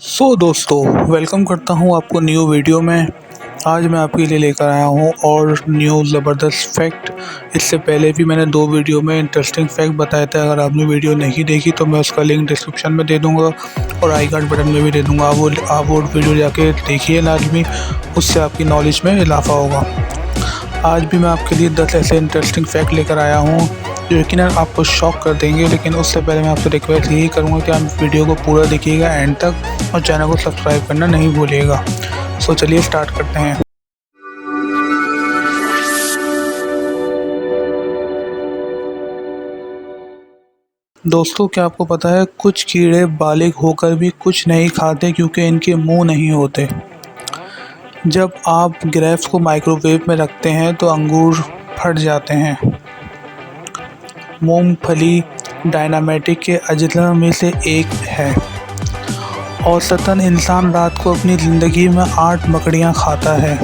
दोस्तों वेलकम करता हूं आपको न्यू वीडियो में। आज मैं आपके लिए लेकर आया हूं और न्यू ज़बरदस्त फैक्ट। इससे पहले भी मैंने 2 वीडियो में इंटरेस्टिंग फैक्ट बताए थे। अगर आपने वीडियो नहीं देखी तो मैं उसका लिंक डिस्क्रिप्शन में दे दूंगा और आई कार्ड बटन में भी दे दूंगा। आप वो वीडियो जाके देखिए लाजमी, उससे आपकी नॉलेज में इजाफा होगा। आज भी मैं आपके लिए 10 ऐसे इंटरेस्टिंग फैक्ट लेकर आया हूँ जो यकीनन आपको शॉक कर देंगे। लेकिन उससे पहले मैं आपसे रिक्वेस्ट यही करूँगा कि आप वीडियो को पूरा देखिएगा एंड तक और चैनल को सब्सक्राइब करना नहीं भूलिएगा। चलिए स्टार्ट करते हैं। दोस्तों, क्या आपको पता है कुछ कीड़े बालिग होकर भी कुछ नहीं खाते क्योंकि इनके मुंह नहीं होते। जब आप ग्रेप्स को माइक्रोवेव में रखते हैं तो अंगूर फट जाते हैं। मूंगफली डायनामिट के अजला में से एक है। औसतन इंसान रात को अपनी ज़िंदगी में 8 मकड़ियाँ खाता है।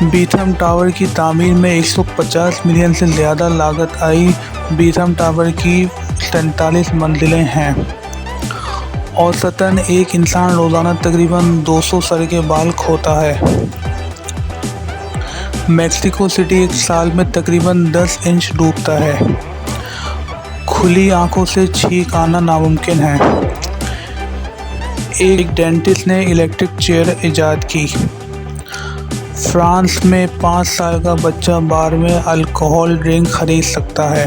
बीथम टावर की तामीर में 150 मिलियन से ज़्यादा लागत आई। बीथम टावर की 47 मंजिलें हैं। औसतन एक इंसान रोज़ाना तकरीबन 200 सर के बाल खोता है। मेक्सिको सिटी एक साल में तकरीबन 10 इंच डूबता है। खुली आंखों से छींक आना नामुमकिन है। एक डेंटिस्ट ने इलेक्ट्रिक चेयर इजाद की। फ्रांस में 5 साल का बच्चा बार में अल्कोहल ड्रिंक खरीद सकता है।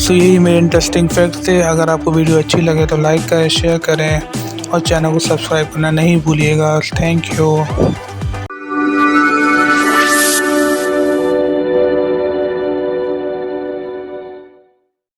यही मेरे इंटरेस्टिंग फैक्ट थे। अगर आपको वीडियो अच्छी लगे तो लाइक करें, शेयर करें और चैनल को सब्सक्राइब करना नहीं भूलिएगा। Thank you.